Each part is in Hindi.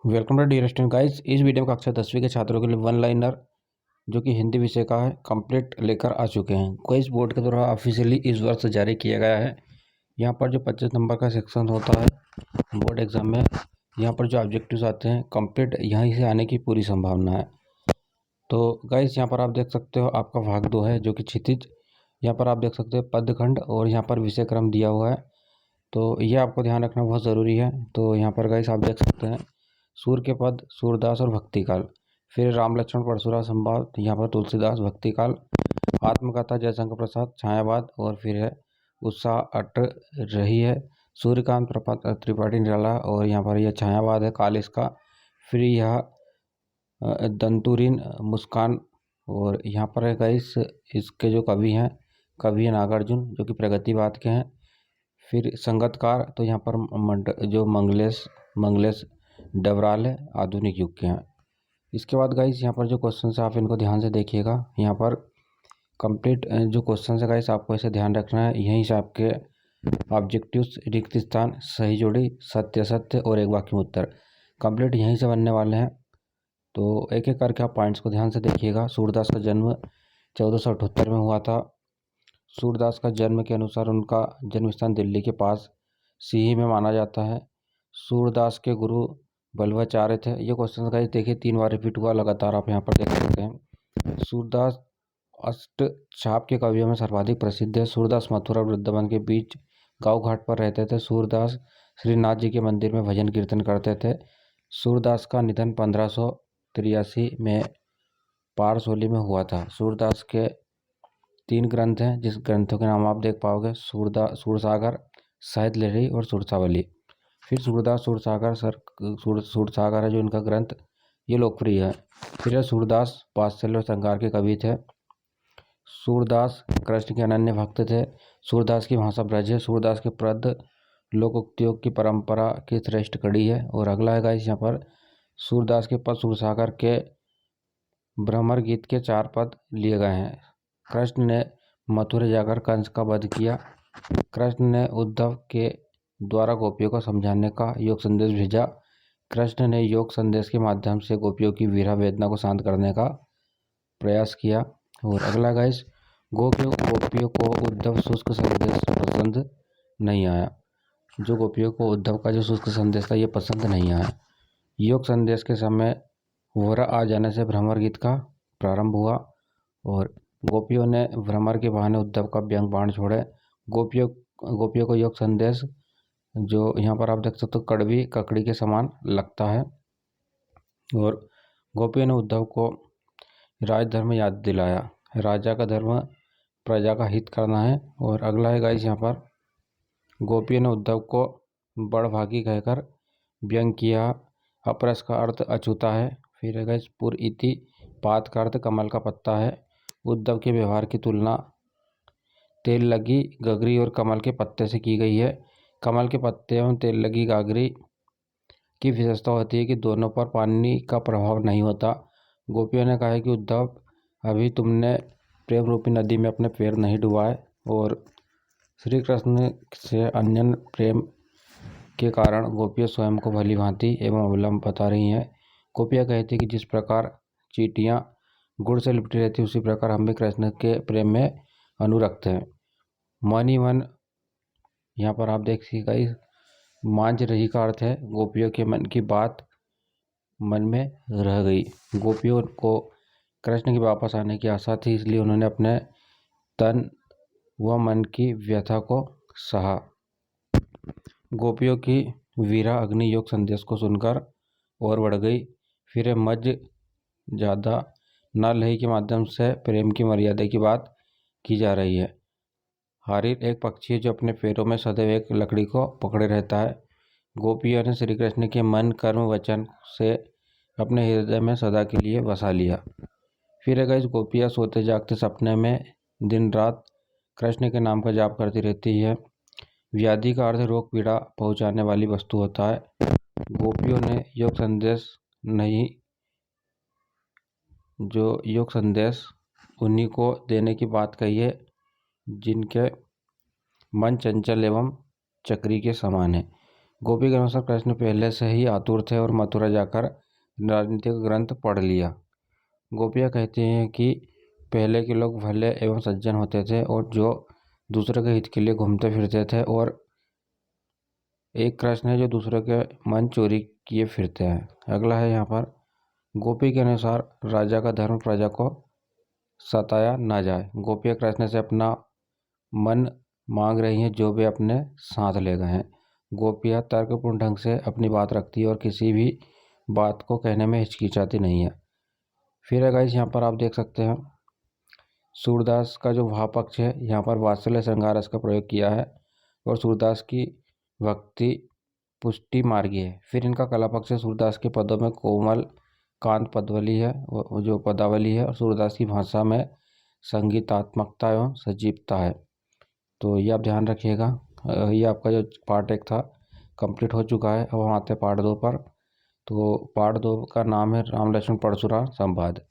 Welcome to dear student guys. इस वीडियो में कक्षा 10वीं के छात्रों के लिए वन लाइनर जो कि हिंदी विषय का है कंप्लीट लेकर आ चुके हैं। क्विज बोर्ड के द्वारा ऑफिशियली इस वर्ष जारी किया गया है। यहाँ पर जो 25 नंबर का सेक्शन होता है बोर्ड एग्जाम में, यहाँ पर जो ऑब्जेक्टिव्स आते हैं कंप्लीट यहीं से आने की पूरी संभावना है। तो गाइस यहाँ पर आप देख सकते हो आपका भाग 2 है जो कि क्षितिज। यहाँ पर आप देख सकते हो पदखंड और यहाँ पर विषय क्रम दिया हुआ है, तो ये आपको ध्यान रखना बहुत ज़रूरी है। तो यहाँ पर गाइस आप देख सकते हैं सूर्य के पद, सूरदास और भक्तिकाल, फिर राम लक्ष्मण परशुराम संवाद, यहाँ पर तुलसीदास भक्तिकाल, आत्मकथा जयशंकर प्रसाद छायावाद, और फिर है उत्साह अट रही है सूर्यकांत त्रिपाठी निराला, और यहाँ पर यह छायावाद है कालिस का। फिर यह दंतुरीन मुस्कान, और यहाँ पर है गाइस इसके जो कवि हैं कवि है नागार्जुन जो कि प्रगतिवाद के हैं। फिर संगतकार तो यहाँ पर जो मंगलेश डबराल है आधुनिक युग के हैं। इसके बाद गाइस यहाँ पर जो क्वेश्चन है आप इनको ध्यान से देखिएगा। यहाँ पर कंप्लीट जो क्वेश्चन है गाइस आपको इसे ध्यान रखना है। यहीं से आपके ऑब्जेक्टिव्स, रिक्त स्थान, सही जोड़ी, सत्य सत्य और एक वाक्य में उत्तर कंप्लीट यहीं से बनने वाले हैं। तो एक एक करके आप पॉइंट्स को ध्यान से देखिएगा। सूरदास का जन्म 1478 में हुआ था। सूरदास का जन्म के अनुसार उनका जन्म स्थान दिल्ली के पास सीही में माना जाता है। सूरदास के गुरु बल्लभाचार्य थे। ये क्वेश्चन का देखिए 3 बार रिपीट हुआ लगातार, आप यहाँ पर देख सकते हैं। सूरदास अष्टछाप के कवियों में सर्वाधिक प्रसिद्ध है। सूरदास मथुरा और वृंदावन के बीच गांव घाट पर रहते थे। सूरदास श्रीनाथ जी के मंदिर में भजन कीर्तन करते थे। सूरदास का निधन 1583 में पारसोली में हुआ था। सूरदास के 3 ग्रंथ हैं जिस ग्रंथों के नाम आप देख पाओगे, सूरसागर, शाहिद लहरी और सुरसावली। फिर सूरदास सूरसागर है जो इनका ग्रंथ, ये लोकप्रिय है। फिर है सूरदास वात्सल्य और श्रृंगार के कवि थे। सूरदास कृष्ण के अनन्य भक्त थे। सूरदास की भाषा ब्रज है। सूरदास के पद लोकोक्तियों की परंपरा की श्रेष्ठ कड़ी है। और अगला है गाइस यहाँ पर सूरदास के पद सूरसागर के भ्रमर गीत के 4 पद लिए गए हैं। कृष्ण ने मथुरा जाकर कंस का वध किया। कृष्ण ने उद्धव के द्वारा गोपियों को समझाने का योग संदेश भेजा। कृष्ण ने योग संदेश के माध्यम से गोपियों की विरह वेदना को शांत करने का प्रयास किया। और अगला गाइस गोपियों को उद्धव शुष्क संदेश पसंद नहीं आया। जो गोपियों को उद्धव का जो शुष्क संदेश था ये पसंद नहीं आया। योग संदेश के समय वोरा आ जाने से भ्रमर गीत का प्रारंभ हुआ और गोपियों ने भ्रमर के बहाने उद्धव का व्यंग बाण छोड़े। गोपियों को योग संदेश जो यहाँ पर आप देख सकते हो कड़वी ककड़ी के समान लगता है। और गोपियों ने उद्धव को राजधर्म याद दिलाया। राजा का धर्म प्रजा का हित करना है। और अगला है गाइस यहाँ पर गोपियों ने उद्धव को बड़भागी कहकर व्यंग किया। अपरस का अर्थ अछूता है। फिर है गाइस पुर इति, पात का अर्थ कमल का पत्ता है। उद्धव के व्यवहार की तुलना तेल लगी गगरी और कमल के पत्ते से की गई है। कमल के पत्ते एवं तेल लगी गागरी की विशेषता होती है कि दोनों पर पानी का प्रभाव नहीं होता। गोपियों ने कहा है कि उद्धव अभी तुमने प्रेम रूपी नदी में अपने पैर नहीं डुबाए। और श्री कृष्ण से अन्य प्रेम के कारण गोपियाँ स्वयं को भली भांति एवं अवलंब बता रही हैं। गोपियाँ कहती कि जिस प्रकार चींटियाँ गुड़ से लिपटी रहती उसी प्रकार हम भी कृष्ण के प्रेम में अनुरक्त हैं। मनी मन यहाँ पर आप देखिएगा मांझ रही का अर्थ है गोपियों के मन की बात मन में रह गई। गोपियों को कृष्ण के वापस आने की आशा थी, इसलिए उन्होंने अपने तन व मन की व्यथा को सहा। गोपियों की वीरा अग्नि योग संदेश को सुनकर और बढ़ गई। फिर मज ज़्यादा न लही के माध्यम से प्रेम की मर्यादा की बात की जा रही है। हारिर एक पक्षी है जो अपने पैरों में सदैव एक लकड़ी को पकड़े रहता है। गोपियों ने श्री कृष्ण के मन कर्म वचन से अपने हृदय में सदा के लिए बसा लिया। फिर है गाइस गोपियाँ सोते जागते सपने में दिन रात कृष्ण के नाम का जाप करती रहती है। व्याधि का अर्थ रोग पीड़ा पहुंचाने वाली वस्तु होता है। गोपियों ने योग संदेश उन्हीं को देने की बात कही है जिनके मन चंचल एवं चक्री के समान है। गोपी के अनुसार कृष्ण पहले से ही आतुर थे और मथुरा जाकर राजनीतिक ग्रंथ पढ़ लिया। गोपियाँ कहती हैं कि पहले के लोग भले एवं सज्जन होते थे और जो दूसरे के हित के लिए घूमते फिरते थे, और एक कृष्ण है जो दूसरे के मन चोरी किए फिरते हैं। अगला है यहाँ पर, गोपी के अनुसार राजा का धर्म प्रजा को सताया ना जाए। गोपियाँ कृष्ण से अपना मन मांग रही हैं जो वे अपने साथ ले गए हैं। गोपियाँ तर्कपूर्ण ढंग से अपनी बात रखती है और किसी भी बात को कहने में हिचकिचाती नहीं है। फिर है गाइस यहाँ पर आप देख सकते हैं सूरदास का जो भाव पक्ष है, यहाँ पर वात्सल्य श्रृंगार रस का प्रयोग किया है और सूरदास की भक्ति पुष्टि मार्गी है। फिर इनका कला पक्ष है, सूरदास के पदों में कोमल कांत पदवली है, जो पदावली है, और सूरदास की भाषा में संगीतात्मकता एवं सजीवता है। तो ये आप ध्यान रखिएगा। ये आपका जो पार्ट 1 था कंप्लीट हो चुका है। अब हम आते हैं पार्ट 2 पर। तो पार्ट 2 का नाम है राम लक्ष्मण परशुराम संवाद।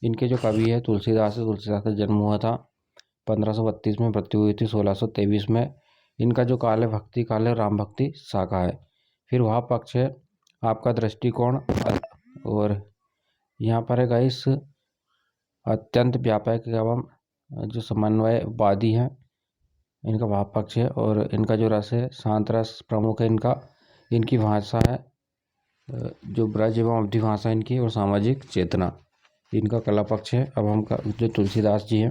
इनके जो कवि है तुलसीदास है। तुलसीदास का जन्म हुआ था 1532 में, मृत्यु हुई थी 1623 में। इनका जो काल है भक्ति काल है, राम भक्ति शाखा है। फिर वह पक्ष है आपका दृष्टिकोण, और यहाँ पर है गाइस अत्यंत व्यापक एवं जो समन्वयवादी है, इनका भाव पक्ष है। और इनका जो रस है शांत रस प्रमुख है इनका। इनकी भाषा है जो ब्रज एवं अवधी भाषा इनकी, और सामाजिक चेतना इनका कला पक्ष है। अब हम जो तुलसीदास जी हैं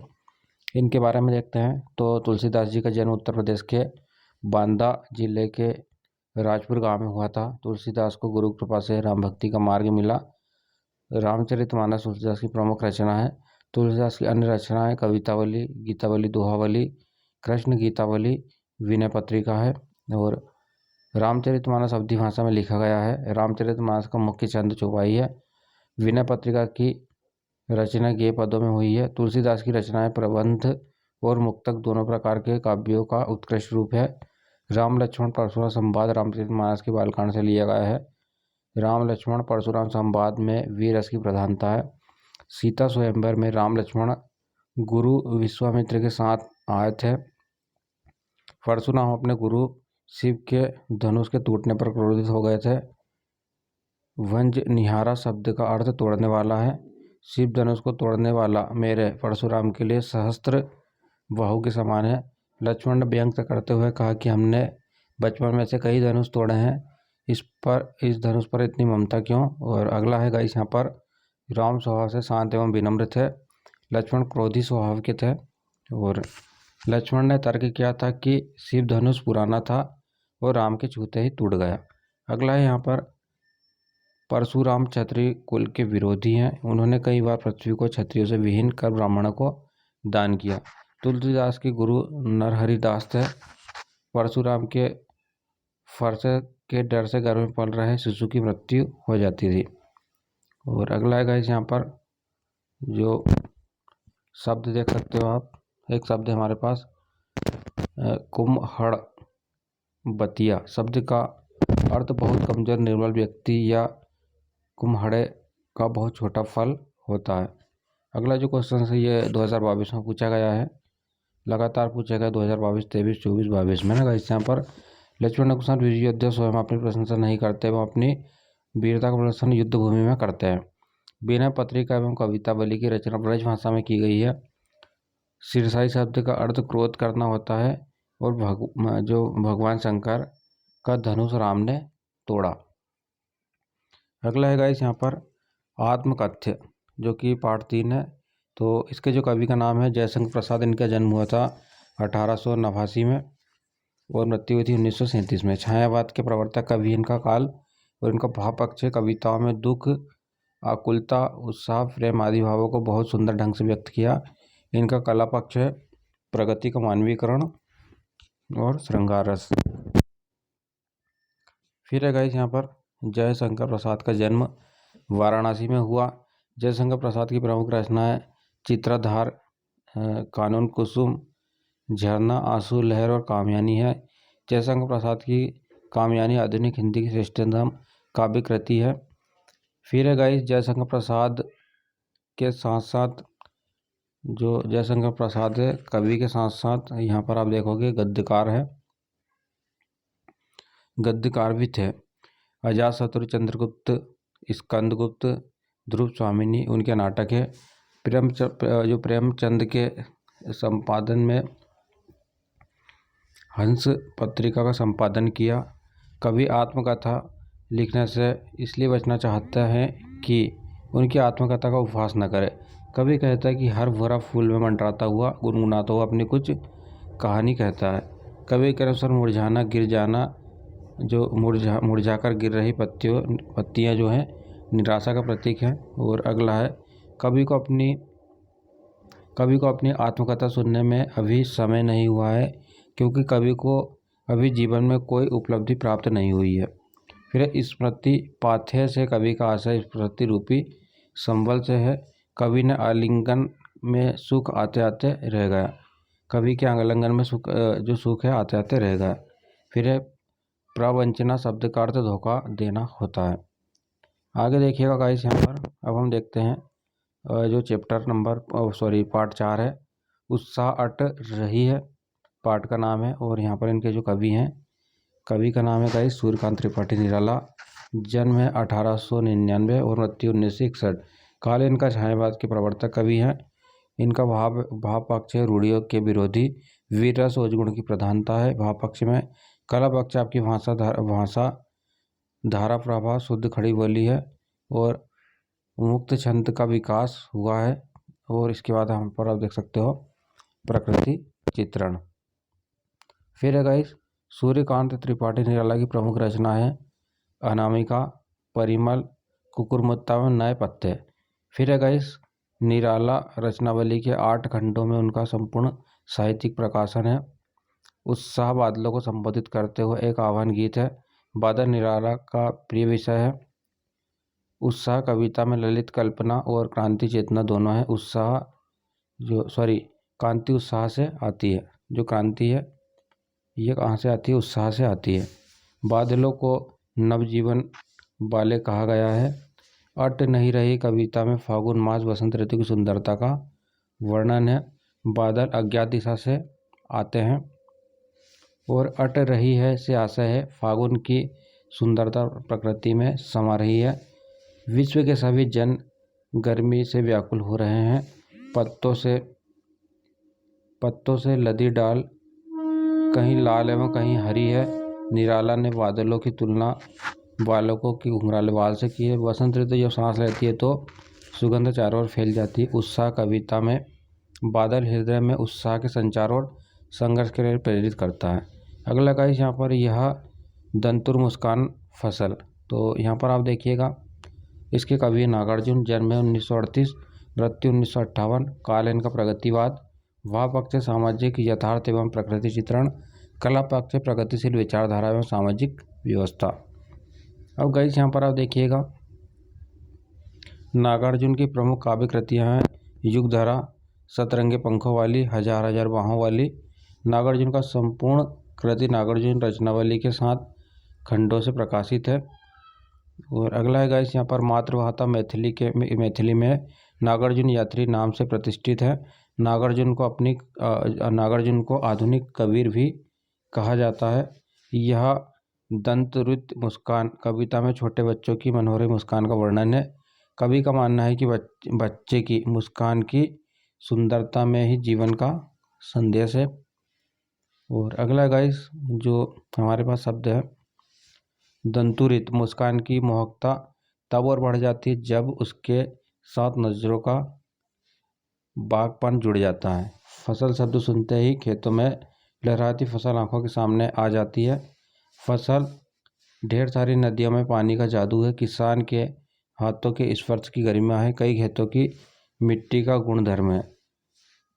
इनके बारे में देखते हैं। तो तुलसीदास जी का जन्म उत्तर प्रदेश के बांदा जिले के राजपुर गांव में हुआ था। तुलसीदास को गुरु कृपा से राम भक्ति का मार्ग मिला। रामचरितमानस तुलसीदास की प्रमुख रचना है। तुलसीदास की अन्य रचनाएं कवितावली, गीतावली, दोहावली, कृष्ण गीतावली, विनय पत्रिका है। और रामचरितमानस अवधी भाषा में लिखा गया है। रामचरितमानस का मुख्य छंद चौपाई है। विनय पत्रिका की रचना गेय पदों में हुई है। तुलसीदास की रचनाएं प्रबंध और मुक्तक दोनों प्रकार के काव्यों का उत्कृष्ट रूप है। राम लक्ष्मण परशुराम संवाद रामचरितमानस के बालकांड से लिया गया है। राम लक्ष्मण परशुराम संवाद में वीर रस की प्रधानता है। सीता स्वयंवर में राम लक्ष्मण गुरु विश्वामित्र के साथ आए थे। परशुराम अपने गुरु शिव के धनुष के टूटने पर क्रोधित हो गए थे। वंज निहारा शब्द का अर्थ तोड़ने वाला है। शिव धनुष को तोड़ने वाला मेरे परशुराम के लिए सहस्त्र बाहु के समान है। लक्ष्मण ने व्यंग करते हुए कहा कि हमने बचपन में से कई धनुष तोड़े हैं, इस धनुष पर इतनी ममता क्यों। और अगला है गाइस यहाँ पर, राम स्वभाव से शांत एवं विनम्र थे। लक्ष्मण क्रोधी स्वभाव के थे। और लक्ष्मण ने तर्क किया था कि शिव धनुष पुराना था और राम के छूते ही टूट गया। अगला है यहाँ पर, परशुराम क्षत्रिय कुल के विरोधी हैं। उन्होंने कई बार पृथ्वी को क्षत्रियों से विहीन कर ब्राह्मणों को दान किया। तुलसीदास के गुरु नरहरिदास थे। परशुराम के फरसे के डर से गर्भ में पल रहे शिशु की मृत्यु हो जाती थी। और अगला है गाइस यहाँ पर जो शब्द देख सकते हो आप, एक शब्द है हमारे पास कुम्हड़ बतिया। शब्द का अर्थ बहुत कमजोर निर्बल व्यक्ति या कुम्हड़े का बहुत छोटा फल होता है। अगला जो क्वेश्चन है ये 2022 में पूछा गया है, लगातार पूछा गया 2022, 23, 24, 22 में ना। इस यहाँ पर लक्ष्मण के साथ वीर योद्धा स्वयं अपनी प्रशंसा नहीं करते, वह अपनी वीरता का प्रदर्शन युद्ध भूमि में करते हैं। विनय पत्रिका एवं कवितावली की रचना ब्रज भाषा में की गई है। सिरसाई शब्द का अर्थ क्रोध करना होता है। और जो भगवान शंकर का धनुष राम ने तोड़ा। अगला है गाइस यहाँ पर आत्मकथ्य, जो कि पार्ट 3 है। तो इसके जो कवि का नाम है जयशंकर प्रसाद। इनका जन्म हुआ था 1889 में और मृत्यु हुई थी 1937 में। छायावाद के प्रवर्तक कवि इनका काल। और इनका भाव पक्ष है, कविताओं में दुख, आकुलता, उत्साह, प्रेम आदि भावों को बहुत सुंदर ढंग से व्यक्त किया। इनका कला पक्ष है प्रगति का मानवीकरण और श्रृंगार रस। फिर है गाइस यहाँ पर जयशंकर प्रसाद का जन्म वाराणसी में हुआ। जयशंकर प्रसाद की प्रमुख रचनाएं चित्रधार, कानून कुसुम, झरना, आंसू, लहर और कामयानी है। जयशंकर प्रसाद की कामयानी आधुनिक हिंदी की श्रेष्ठतम काव्य कृति है। फिर है गाइस जयशंकर प्रसाद के साथ साथ जो जयशंकर प्रसाद है कवि के साथ साथ यहाँ पर आप देखोगे गद्यकार है। गद्यकार भी थे। अजातशत्रु, चंद्रगुप्त, स्कंदगुप्त, ध्रुव स्वामिनी उनके नाटक है। प्रेमचंद के संपादन में हंस पत्रिका का संपादन किया। कवि आत्मकथा लिखने से इसलिए बचना चाहते हैं कि उनकी आत्मकथा का उपहास न करे। कवि कहता है कि हर भौरा फूल में मंडराता हुआ, गुनगुनाता हुआ अपनी कुछ कहानी कहता है। कवि के अनुसार मुरझाना, गिर जाना, जो मुरझाकर गिर रही पत्तियां जो हैं निराशा का प्रतीक है। और अगला है, कवि को अपनी आत्मकथा सुनने में अभी समय नहीं हुआ है, क्योंकि कवि को अभी जीवन में कोई उपलब्धि प्राप्त नहीं हुई है। फिर स्मृति पाथेय से कवि का आशय स्मृति रूपी संबल से है। कवि ने आलिंगन में सुख आते आते रह गया। कवि के आलिंगन में जो सुख है आते आते रह गया। फिर है प्रवंचना शब्द का अर्थ धोखा देना होता है। आगे देखिएगा गाइस, यहाँ पर अब हम देखते हैं जो पार्ट 4 है, उत्साह अट रही है पार्ट का नाम है। और यहाँ पर इनके जो कवि हैं, कवि का नाम है गाइस सूर्यकांत त्रिपाठी निराला। जन्म है 1899 और मृत्यु 1961। कालीन का छायावाद के प्रवर्तक कवि हैं। इनका भाव पक्ष है रूढ़ियों के विरोधी, वीर रस ओज गुण की प्रधानता है भाव पक्ष में। कला पक्ष आपकी भाषा धारा प्रवाह शुद्ध खड़ी बोली है और मुक्त छंद का विकास हुआ है। और इसके बाद हम पर आप देख सकते हो प्रकृति चित्रण। फिर है गाइस सूर्यकांत त्रिपाठी निराला की प्रमुख रचना है अनामिका, परिमल, कुकुरमुत्ता में नए पत्ते। फिर है गाइस निराला रचनावली के 8 खंडों में उनका संपूर्ण साहित्यिक प्रकाशन है। उत्साह बादलों को संबोधित करते हुए एक आह्वान गीत है। बादल निराला का प्रिय विषय है। उत्साह कविता में ललित कल्पना और क्रांति चेतना दोनों है। क्रांति उत्साह से आती है। जो क्रांति है ये कहाँ से आती है? उत्साह से आती है। बादलों को नवजीवन वाले कहा गया है। अट नहीं रही कविता में फागुन मास वसंत ऋतु की सुंदरता का वर्णन है। बादल अज्ञात दिशा से आते हैं और अट रही है से आशय है फागुन की सुंदरता प्रकृति में समा रही है। विश्व के सभी जन गर्मी से व्याकुल हो रहे हैं। पत्तों से लदी डाल कहीं लाल एवं कहीं हरी है। निराला ने बादलों की तुलना बालकों की घुंघराले बाल से की है। वसंत ऋतु जब सांस लेती है तो सुगंध चारों ओर फैल जाती है। उत्साह कविता में बादल हृदय में उत्साह के संचार और संघर्ष के लिए प्रेरित करता है। अगला गाइस यहाँ पर यह दंतुर मुस्कान फसल। तो यहाँ पर आप देखिएगा इसके कवि नागार्जुन। जन्म है 1938, मृत्यु 1958। काल इनका प्रगतिवाद। भाव पक्ष सामाजिक यथार्थ एवं प्रकृति चित्रण। कला पक्ष प्रगतिशील विचारधारा एवं सामाजिक व्यवस्था। अब गाइस यहाँ पर आप देखिएगा नागार्जुन की प्रमुख काव्य कृतियाँ हैं युगधरा, सतरंगे पंखों वाली, हजार हजार बाहों वाली। नागार्जुन का संपूर्ण कृति नागार्जुन रचनावली के 7 खंडों से प्रकाशित है। और अगला है गाइस यहाँ पर मातृभाषा मैथिली में नागार्जुन यात्री नाम से प्रतिष्ठित है। नागार्जुन को आधुनिक कबीर भी कहा जाता है। यह दंतरुत मुस्कान कविता में छोटे बच्चों की मनोहरी मुस्कान का वर्णन है। कवि का मानना है कि बच्चे की मुस्कान की सुंदरता में ही जीवन का संदेश है। और अगला गाइस जो हमारे पास शब्द है दंतुरित, मुस्कान की मोहकता तब और बढ़ जाती है जब उसके साथ नजरों का बागपन जुड़ जाता है। फसल शब्द सुनते ही खेतों में लहराती फसल आंखों के सामने आ जाती है। फसल ढेर सारी नदियों में पानी का जादू है। किसान के हाथों के स्पर्श की गरिमा है। कई खेतों की मिट्टी का गुणधर्म है।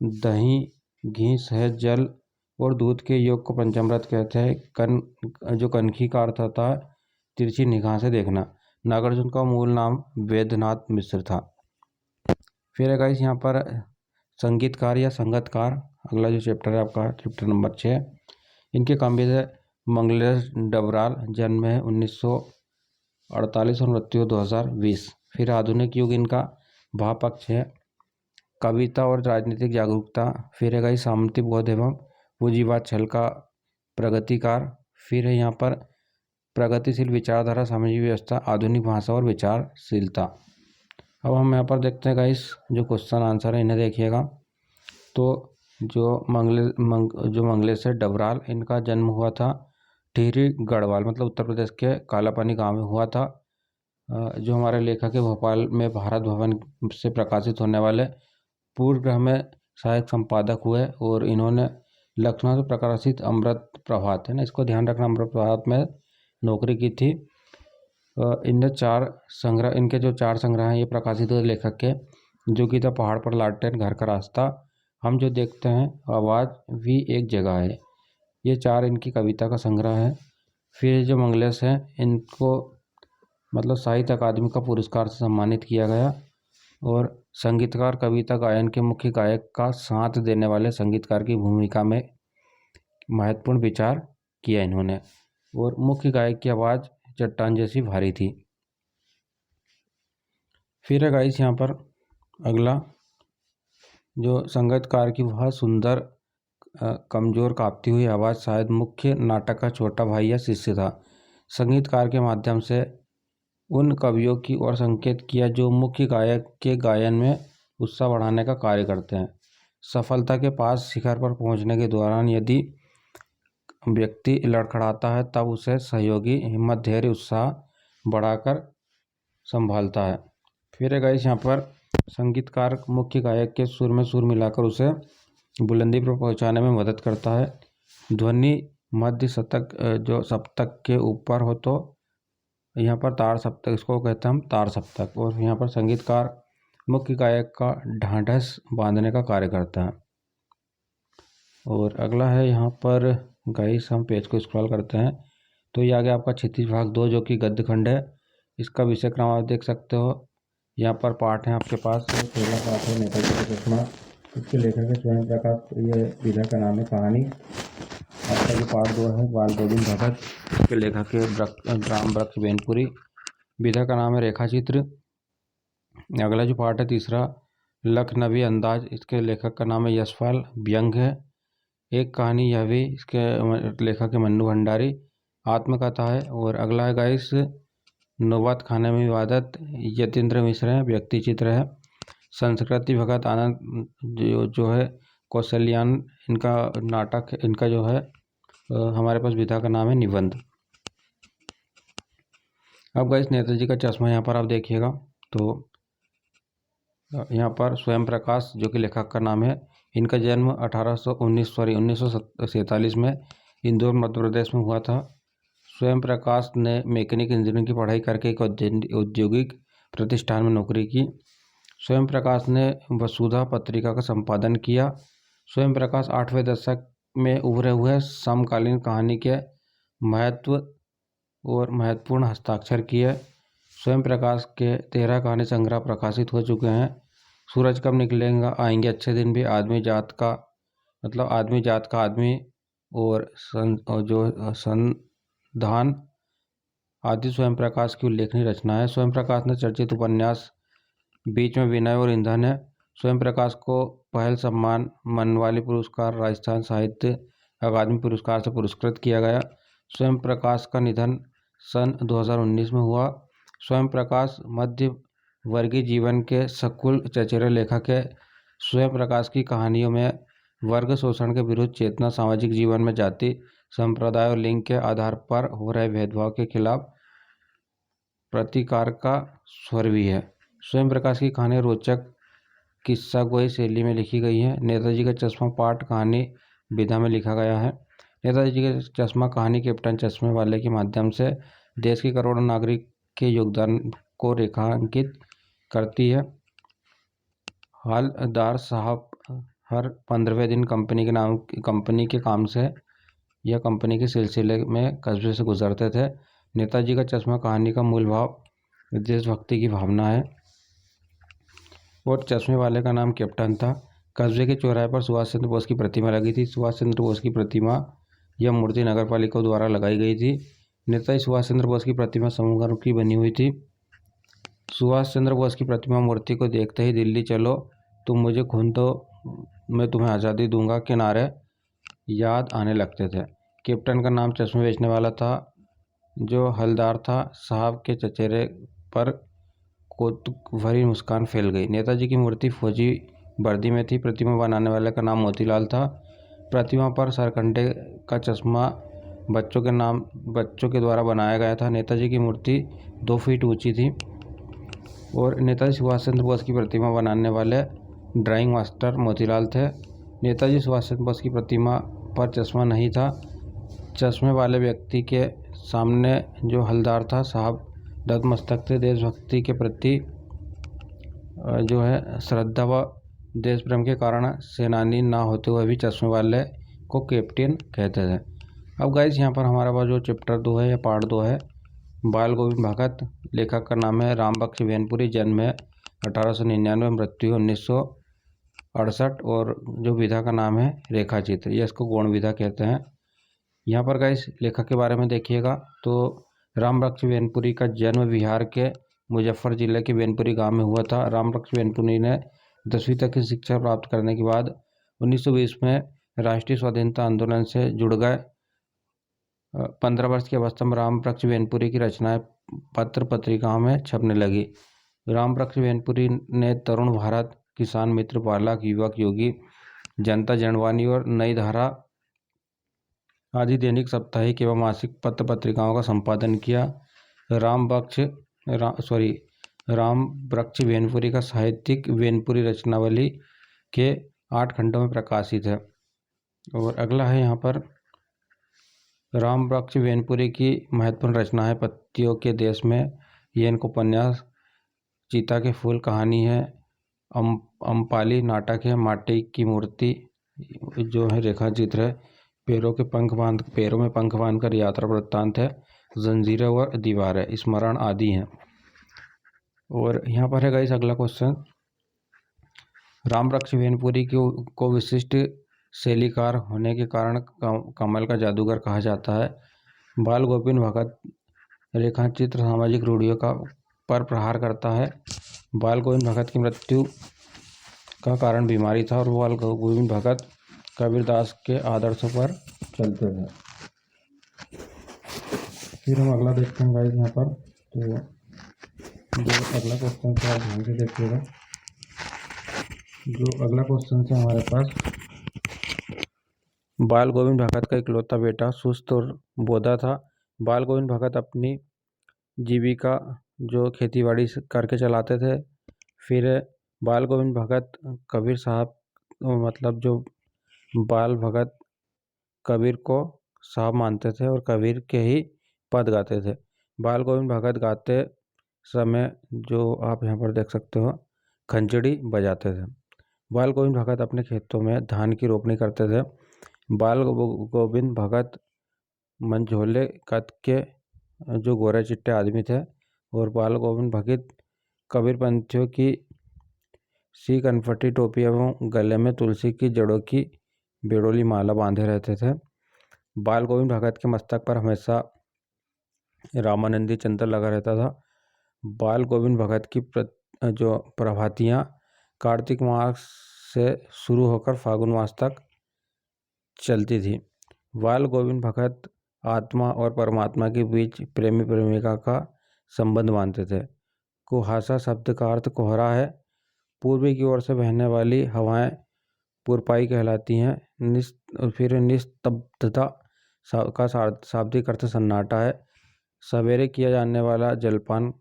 दही, घी, शहद, जल और दूध के योग को पंचामृत कहते हैं। जो कनखी का अर्थ होता है तिरछी निगाह से देखना। नागार्जुन का मूल नाम वेदनाथ मिश्र था। फिर है गाइस यहाँ पर संगीतकार या संगतकार। अगला जो चैप्टर है आपका चैप्टर नंबर 6। इनके काव्य है मंगलेश डबराल। जन्म है 1948 और मृत्यु 2020। फिर आधुनिक युग इनका भाव पक्ष है कविता और राजनीतिक जागरूकता। फिर है गाइस सामंती बोध एवं पूंजीवाद छल का प्रगतिकार। फिर है यहाँ पर प्रगतिशील विचारधारा, सामाजिक व्यवस्था, आधुनिक भाषा और विचारशीलता। अब हम यहाँ पर देखते हैं गाइस जो क्वेश्चन आंसर है इन्हें देखिएगा। तो जो मंगलेश डबराल, इनका जन्म हुआ था टिहरी गढ़वाल मतलब उत्तर प्रदेश के कालापानी गांव में हुआ था। जो हमारे लेखक है भोपाल में भारत भवन से प्रकाशित होने वाले पूर्व ग्रह में सहायक संपादक हुए और इन्होंने लखनऊ से प्रकाशित अमृत प्रभात है ना, इसको ध्यान रखना, अमृत प्रभात में नौकरी की थी। इनके जो 4 संग्रह हैं ये प्रकाशित हुए लेखक के, जो कि था पहाड़ पर लालटेन, घर का रास्ता, हम जो देखते हैं, आवाज़, भी एक जगह है। ये 4 इनकी कविता का संग्रह है। फिर जो मंगलेश हैं इनको मतलब साहित्य अकादमी का पुरस्कार से सम्मानित किया गया और संगीतकार, कविता गायन के मुख्य गायक का साथ देने वाले संगीतकार की भूमिका में महत्वपूर्ण विचार किया इन्होंने और मुख्य गायक की आवाज़ चट्टान जैसी भारी थी। फिर है गाइस यहाँ पर अगला, जो संगीतकार की वह सुंदर कमज़ोर काँपती हुई आवाज़ शायद मुख्य नाटक का छोटा भाई या शिष्य था। संगीतकार के माध्यम से उन कवियों की ओर संकेत किया जो मुख्य गायक के गायन में उत्साह बढ़ाने का कार्य करते हैं। सफलता के पास शिखर पर पहुंचने के दौरान यदि व्यक्ति लड़खड़ाता है तब उसे सहयोगी हिम्मत, धैर्य, उत्साह बढ़ाकर संभालता है। फिर है गाइस यहाँ पर संगीतकार मुख्य गायक के सुर में सुर मिलाकर उसे बुलंदी पर पहुंचाने में मदद करता है। ध्वनि मध्य शतक जो सप्तक के ऊपर हो तो यहाँ पर तार सप्तक, इसको कहते हैं हम तार सप्तक। और यहाँ पर संगीतकार मुख्य गायक का ढांढस बांधने का कार्य करता है। और अगला है यहाँ पर गाइस, हम पेज को स्क्रॉल करते हैं तो ये आ गया आपका क्षितिज भाग 2 जो कि गद्य खंड है। इसका विषय क्रम आप देख सकते हो। यहाँ पर पाठ है आपके पास, पहला पाठ है नेताजी का चश्मा, इसके लेखक है स्वयं प्रकाश, ये विधा का नाम है कहानी। आपका जो पाठ 2 है बाल गोविंद भगत, इसके लेखक है राम वृक्ष बेनपुरी, विधा का नाम है रेखा चित्र। अगला जो पाठ है तीसरा लखनवी अंदाज, इसके लेखक का नाम है यशपाल, व्यंग है। एक कहानी यह भी, इसके लेखक है मन्नू भंडारी, आत्मकथा है। और अगला है गाइस नौबत खाने में इबादत, यतीन्द्र मिश्र है, व्यक्ति चित्र है। संस्कृति भगत आनंद जो है कौशल्यान, इनका नाटक, इनका जो है हमारे पास विधा का नाम है निबंध। अब गाइस नेताजी का चश्मा यहाँ पर आप देखिएगा तो यहाँ पर स्वयं प्रकाश जो कि लेखक का नाम है, इनका जन्म 1947 में इंदौर मध्य प्रदेश में हुआ था। स्वयं प्रकाश ने मैकेनिकल इंजीनियरिंग की पढ़ाई करके एक औद्योगिक प्रतिष्ठान में नौकरी की। स्वयं प्रकाश ने वसुधा पत्रिका का संपादन किया। स्वयं प्रकाश 8वें दशक में उभरे हुए समकालीन कहानी के महत्व और महत्वपूर्ण हस्ताक्षर किए। स्वयं प्रकाश के 13 कहानी संग्रह प्रकाशित हो चुके हैं। सूरज कब निकलेगा, आएंगे अच्छे दिन भी, आदमी जात का मतलब आदमी जात का आदमी, और संधान आदि स्वयं प्रकाश की उल्लेखनीय रचना है। स्वयं प्रकाश ने चर्चित उपन्यास बीच में विनय और ईंधन है। स्वयं प्रकाश को पहल सम्मान मनवाली पुरस्कार, राजस्थान साहित्य अकादमी पुरस्कार से पुरस्कृत किया गया। स्वयं प्रकाश का निधन सन 2019 में हुआ। स्वयं प्रकाश मध्य वर्गीय जीवन के सकुल चचेरे लेखक है। स्वयं प्रकाश की कहानियों में वर्ग शोषण के विरुद्ध चेतना, सामाजिक जीवन में जाति, संप्रदाय और लिंग के आधार पर हो रहे भेदभाव के खिलाफ प्रतिकार का स्वर भी है। स्वयं प्रकाश की कहानी रोचक किस्सा गोई शैली में लिखी गई है। नेताजी का चश्मा पाठ कहानी विधा में लिखा गया है। नेताजी का चश्मा कहानी कैप्टन चश्मे वाले के माध्यम से देश के करोड़ों नागरिक के योगदान को रेखांकित करती है। हवलदार साहब हर 15वें दिन कंपनी के काम से या कंपनी के सिलसिले में कस्बे से गुजरते थे। नेताजी का चश्मा कहानी का मूल भाव देशभक्ति की भावना है और चश्मे वाले का नाम कैप्टन था। कस्बे के चौराहे पर सुभाष चंद्र बोस की प्रतिमा लगी थी। सुभाष चंद्र बोस की प्रतिमा यह मूर्ति नगर पालिका द्वारा लगाई गई थी। नेताजी सुभाष चंद्र बोस की प्रतिमा समूह की बनी हुई थी। सुभाष चंद्र बोस की प्रतिमा मूर्ति को देखते ही दिल्ली चलो, तुम मुझे खून दो, मैं तुम्हें आज़ादी दूंगा के नारे याद आने लगते थे। कैप्टन का नाम चश्मे बेचने वाला था। जो हलदार था साहब के चचेरे पर कौतुक भरी मुस्कान फैल गई। नेताजी की मूर्ति फौजी वर्दी में थी। प्रतिमा बनाने वाले का नाम मोतीलाल था। प्रतिमा पर सरकंडे का चश्मा बच्चों के द्वारा बनाया गया था। नेताजी की मूर्ति 2 फीट ऊंची थी और नेताजी सुभाष चंद्र बोस की प्रतिमा बनाने वाले ड्राइंग मास्टर मोतीलाल थे। नेताजी सुभाष चंद्र बोस की प्रतिमा पर चश्मा नहीं था। चश्मे वाले व्यक्ति के सामने जो हलदार था साहब नतमस्तक थे। देशभक्ति के प्रति जो है श्रद्धा व देश प्रेम के कारण सेनानी ना होते हुए भी चश्मे वाले को कैप्टन कहते थे। अब गाइस यहाँ पर हमारा पास जो चैप्टर 2 है या पार्ट 2 है, बाल गोविंद भगत। लेखक का नाम है रामबख्श वेनपुरी। जन्म है 1899, मृत्यु 1968 और जो विधा का नाम है रेखा चित्र, ये इसको गौण विधा कहते हैं। यहाँ पर गाइस लेखक के बारे में देखिएगा तो रामबख्श वेनपुरी का जन्म बिहार के मुजफ्फर जिले के वेनपुरी गांव में हुआ था। रामबख्श वेनपुरी ने 10वीं तक की शिक्षा प्राप्त करने के बाद 1920 में राष्ट्रीय स्वाधीनता आंदोलन से जुड़ गए। 15 वर्ष की अवस्था में रामबख्श वेनपुरी की रचनाएं पत्र पत्रिकाओं में छपने लगी। रामबख्श वेनपुरी ने तरुण भारत, किसान मित्र, बालक, युवक योगी, जनता जनवाणी और नई धारा आदि दैनिक, साप्ताहिक एवं मासिक पत्र पत्रिकाओं का संपादन किया। रामबख्श वेनपुरी का साहित्यिक वेनपुरी रचनावली के 8 खंडों में प्रकाशित है। और अगला है यहाँ पर रामबख्श वेनपुरी की महत्वपूर्ण रचना है पत्तियों के देश में, ये इनको उपन्यास, चीता के फूल कहानी है, अम्पाली नाटक है, माटी की मूर्ति जो है रेखा चित्र है, पैरों में पंख बांधकर यात्रा वृत्तांत है, जंजीरें और दीवारें, स्मरण आदि हैं। और यहाँ पर है गाइस अगला क्वेश्चन, रामबख्श वेनपुरी को विशिष्ट शैलीकार होने के कारण कमल का जादूगर कहा जाता है। बाल गोविंद भगत रेखाचित्र सामाजिक रूढ़ियों पर प्रहार करता है। बाल गोविंद भगत की मृत्यु का कारण बीमारी था और बाल गोविंद भगत कबीरदास के आदर्शों पर चलते थे। फिर हम अगला देखते हैं गाइस यहाँ पर, तो जो अगला क्वेश्चन है आप ध्यान से देखिएगा। जो अगला क्वेश्चन है हमारे पास, बाल गोविंद भगत का इकलौता बेटा सुस्त और बोधा था। बाल गोविंद भगत अपनी जीविका जो खेतीबाड़ी करके चलाते थे। फिर बाल गोविंद भगत कबीर साहब, मतलब जो बाल भगत कबीर को साहब मानते थे और कबीर के ही पद गाते थे। बाल गोविंद भगत गाते समय जो आप यहाँ पर देख सकते हो खंजड़ी बजाते थे। बाल गोविंद भगत अपने खेतों में धान की रोपनी करते थे। बाल गोविंद भगत मंझोले कद के जो गोरे चिट्टे आदमी थे और बाल गोविंद भगत कबीरपंथियों की सी कनफटी टोपी एवं गले में तुलसी की जड़ों की बेड़ोली माला बांधे रहते थे। बाल गोविंद भगत के मस्तक पर हमेशा रामानंदी चंद्र लगा रहता था। बाल गोविंद भगत की जो प्रभातियाँ कार्तिक मास से शुरू होकर फागुन मास तक चलती थी। बाल गोविंद भगत आत्मा और परमात्मा के बीच प्रेमी प्रेमिका का संबंध मानते थे। कुहासा शब्द का अर्थ कोहरा है। पूर्वी की ओर से बहने वाली हवाएं पुरपाई कहलाती हैं। फिर निस्तब्धता का शाब्दिक अर्थ सन्नाटा है। सवेरे किया जाने वाला जलपान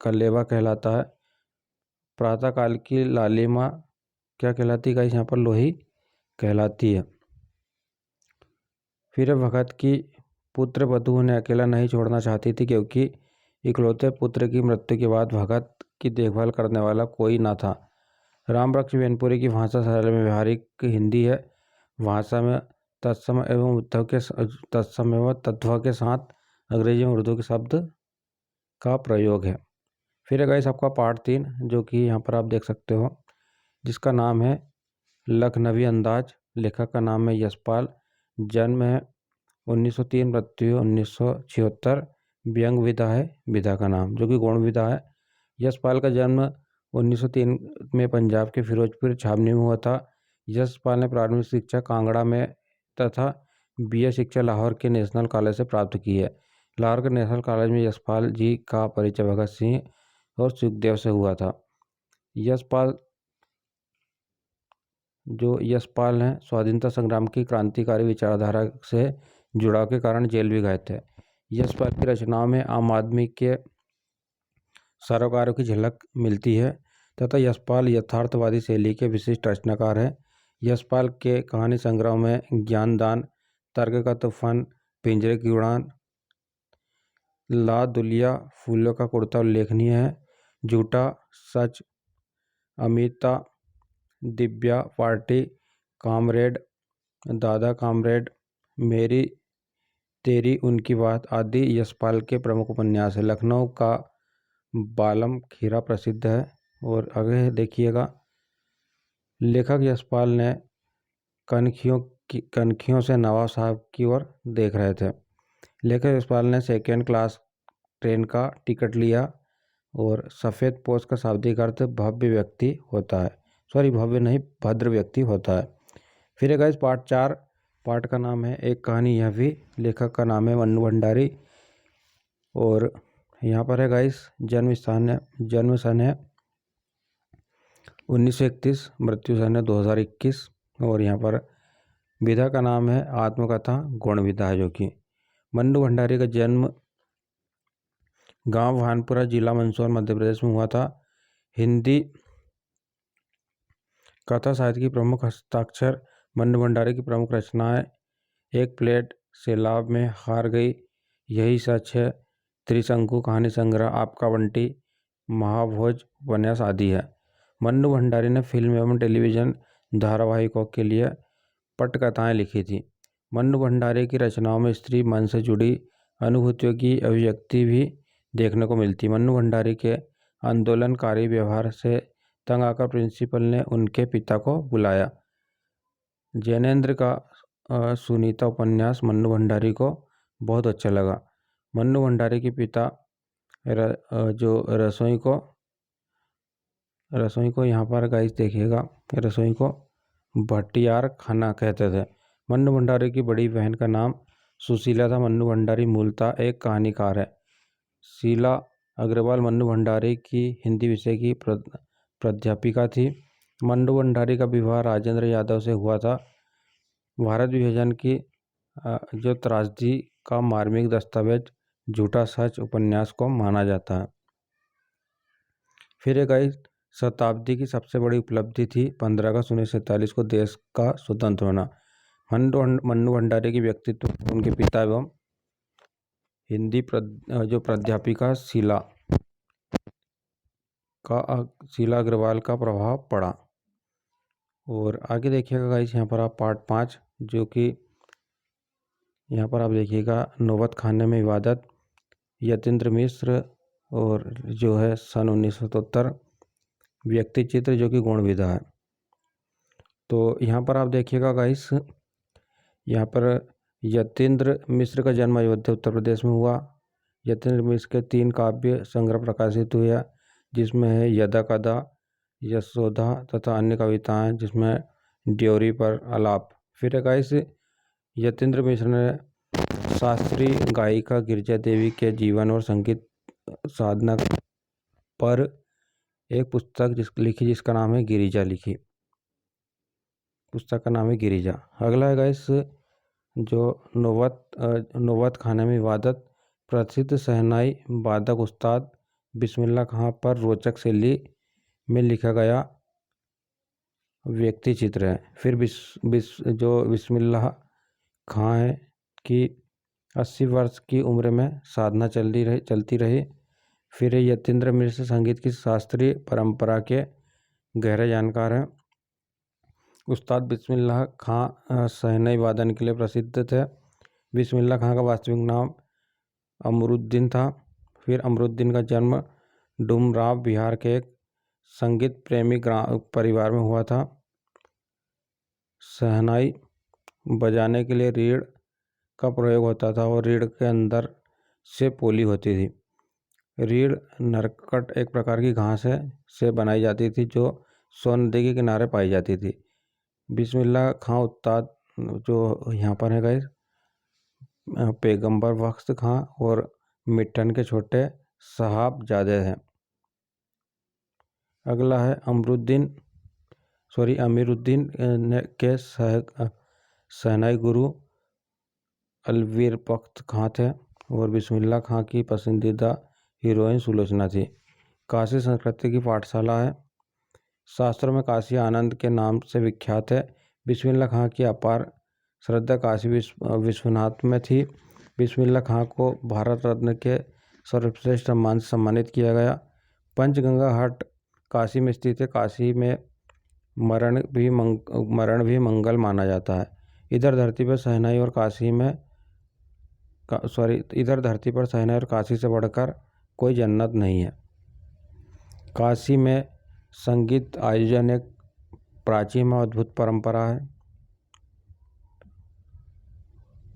कलेवा कहलाता है। प्रातःकाल की लालिमा क्या कहलाती है? यहाँ पर लोही कहलाती है। फिर भगत की पुत्र वधू उन्हें अकेला नहीं छोड़ना चाहती थी क्योंकि इकलौते पुत्र की मृत्यु के बाद भगत की देखभाल करने वाला कोई न था। रामबख्श वेनपुरी की भाषा सरल में व्यवहारिक हिंदी है। भाषा में तत्सम एवं तत्व के साथ अंग्रेजी में उर्दू के शब्द का प्रयोग है। फिर है गाइस आपका पार्ट 3 जो कि यहाँ पर आप देख सकते हो, जिसका नाम है लखनवी अंदाज। लेखक का नाम है यशपाल। जन्म है 1903, मृत्यु 1976। व्यंग विधा है विधा का नाम, जो कि गौण विधा है। यशपाल का जन्म 1903 में पंजाब के फिरोजपुर छावनी में हुआ था। यशपाल ने प्रारंभिक शिक्षा कांगड़ा में तथा बीए शिक्षा लाहौर के नेशनल कॉलेज से प्राप्त की है। लाहौर के नेशनल कॉलेज में यशपाल जी का परिचय भगत सिंह और सुखदेव से हुआ था। यशपाल हैं स्वाधीनता संग्राम की क्रांतिकारी विचारधारा से जुड़ाव के कारण जेल भी गए थे। यशपाल की रचनाओं में आम आदमी के सरोकारों की झलक मिलती है तथा यशपाल यथार्थवादी शैली के विशिष्ट रचनाकार हैं। यशपाल के कहानी संग्रह में ज्ञानदान, तर्क का तूफान, पिंजरे की उड़ान, ला दुलिया, फूलों का कुर्ता उल्लेखनीय है। झूठा सच, अमिता, दिव्या पार्टी, कामरेड, दादा कामरेड, मेरी तेरी उनकी बात आदि यशपाल के प्रमुख उपन्यास है। लखनऊ का बालम खीरा प्रसिद्ध है। और आगे देखिएगा, लेखक यशपाल ने कनखियों से नवाब साहब की ओर देख रहे थे। लेखक यशपाल ने सेकेंड क्लास ट्रेन का टिकट लिया। और सफ़ेद पोश का शाब्दिक अर्थ भव्य व्यक्ति होता है, भव्य नहीं, भद्र व्यक्ति होता है। फिर है गाइस पार्ट 4, पार्ट का नाम है एक कहानी यह भी। लेखक का नाम है मन्नू भंडारी। और यहाँ पर है गाइस जन्म सन है 1931, मृत्यु सन है 2021। और यहाँ पर विधा का नाम है आत्मकथा गुण विधा, जो कि मन्नू भंडारी का जन्म गांव भानपुरा, जिला मंदसौर, मध्य प्रदेश में हुआ था। हिंदी कथा साहित्य की प्रमुख हस्ताक्षर मन्नू भंडारी की प्रमुख रचनाएं एक प्लेट सैलाब में हार गई, यही सच है, त्रिशंकु कहानी संग्रह, आपका बंटी, महाभोज उपन्यास आदि है। मन्नू भंडारी ने फिल्म एवं टेलीविजन धारावाहिकों के लिए पटकथाएं लिखी थी। मन्नू भंडारी की रचनाओं में स्त्री मन से जुड़ी अनुभूतियों की अभिव्यक्ति भी देखने को मिलती। मन्नू भंडारी के आंदोलनकारी व्यवहार से तंग आकर प्रिंसिपल ने उनके पिता को बुलाया। जैनेन्द्र का सुनीता उपन्यास मन्नू भंडारी को बहुत अच्छा लगा। मन्नू भंडारी के पिता जो रसोई को यहाँ पर गाइस देखिएगा, रसोई को भट्टियार खाना कहते थे। मन्नू भंडारी की बड़ी बहन का नाम सुशीला था। मन्नू भंडारी मूलतः एक कहानीकार है। शीला अग्रवाल मन्नू भंडारी की हिंदी विषय की प्राध्यापिका थी। मन्नू भंडारी का विवाह राजेंद्र यादव से हुआ था। भारत विभाजन की जो त्रासदी का मार्मिक दस्तावेज झूठा सच उपन्यास को माना जाता है। फिर एक आई शताब्दी की सबसे बड़ी उपलब्धि थी 15 अगस्त 1947 को देश का स्वतंत्र होना। मन्नू भंडारी की व्यक्तित्व, उनके पिता एवं हिंदी जो प्राध्यापिका शीला अग्रवाल का प्रभाव पड़ा। और आगे देखिएगा गाइस यहाँ पर आप पार्ट 5, जो कि यहाँ पर आप देखिएगा नौबत खाने में इबादत, यतीन्द्र मिश्र और जो है सन 1977 व्यक्ति चित्र, जो कि गुण विधा है। तो यहाँ पर आप देखिएगा गाइस, यहाँ पर यतीन्द्र मिश्र का जन्म अयोध्या उत्तर प्रदेश में हुआ। यतीन्द्र मिश्र के 3 काव्य संग्रह प्रकाशित हुए, जिसमें है यदा कदा, यशोदा तथा अन्य कविताएं, जिसमें ड्योरी पर आलाप। फिर गाइस यतीन्द्र मिश्र ने शास्त्रीय गायिका गिरिजा देवी के जीवन और संगीत साधना पर एक पुस्तक लिखी, जिसका नाम है गिरिजा लिखी। पुस्तक का नाम है गिरिजा। अगला है गाइस जो नौबत खाने में इबादत, प्रसिद्ध शहनाई वादक उस्ताद बिस्मिल्लाह खां पर रोचक शैली में लिखा गया व्यक्ति चित्र है। फिर जो बिस्मिल्लाह खां है कि 80 वर्ष की उम्र में साधना चलती रही। फिर यतीन्द्र मिश्र संगीत की शास्त्रीय परंपरा के गहरे जानकार हैं। उस्ताद बिस्मिल्लाह खां शहनाई वादन के लिए प्रसिद्ध थे। बिस्मिल्लाह खां का वास्तविक नाम अमरुद्दीन था। फिर अमरुद्दीन का जन्म डुमराव बिहार के एक संगीत प्रेमी परिवार में हुआ था। शहनाई बजाने के लिए रीढ़ का प्रयोग होता था और रीढ़ के अंदर से पोली होती थी। रीढ़ नरकट एक प्रकार की घास से बनाई जाती थी, जो सोन नदी के किनारे पाई जाती थी। बिस्मिल्लाह खां उस्ताद जो यहाँ पर है गाइस पैगंबर बख्त खां और मिट्टन के छोटे साहबजादे हैं। अगला है अमीरुद्दीन के सहनाई गुरु अलवीर बख्त खां थे और बिस्मिल्लाह खां की पसंदीदा हीरोइन सुलोचना थी। काशी संस्कृति की पाठशाला है। शास्त्रों में काशी आनंद के नाम से विख्यात है। बिस्मिल्लाह खां की अपार श्रद्धा काशी विश्वनाथ में थी। बिस्मिल्लाह खां को भारत रत्न के सर्वश्रेष्ठ सम्मान से सम्मानित किया गया। पंचगंगा घाट काशी में स्थित है। काशी में मरण भी मंगल माना जाता है। इधर धरती पर सहनाई और काशी से बढ़कर कोई जन्नत नहीं है। काशी में संगीत आयोजन एक प्राचीन और अद्भुत परंपरा है।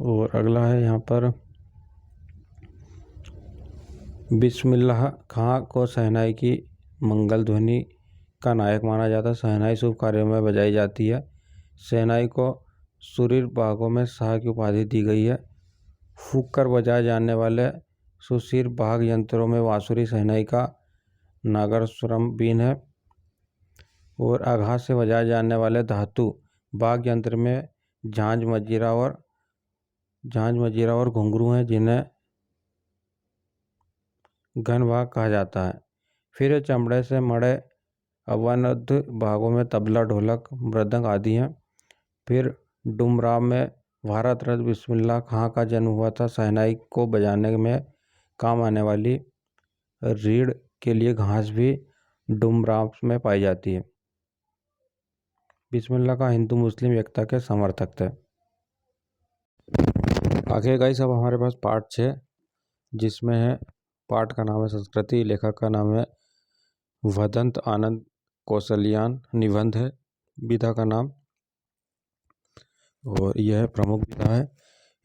और अगला है यहाँ पर बिस्मिल्लाह खां को शहनाई की मंगल ध्वनि का नायक माना जाता है। शहनाई शुभ कार्यों में बजाई जाती है। शहनाई को सुरीर बागों में शाह की उपाधि दी गई है। फूंक कर बजाए जाने वाले सुशीर बाग यंत्रों में बांसुरी, शहनाई का नागस्वरम बीन है। और आघात से बजाए जाने वाले धातु बाग यंत्र में झांझ मजीरा और घुंघरू हैं, जिन्हें घन भाग कहा जाता है। फिर चमड़े से मड़े अवनद भागों में तबला, ढोलक, मृदंग आदि हैं। फिर डुमराव में भारत रत्न बिस्मिल्लाह खां का जन्म हुआ था। शहनाई को बजाने में काम आने वाली रीढ़ के लिए घास भी डुमराव में पाई जाती है। बिस्मिल्लाह का हिंदू मुस्लिम एकता के समर्थक थे। आगे गाइस अब हमारे पास पार्ट 6 जिसमें है, पाठ का नाम है संस्कृति, लेखक का नाम है वदंत आनंद कौशल्यान, निबंध है विधा का नाम, और यह है प्रमुख विधा है।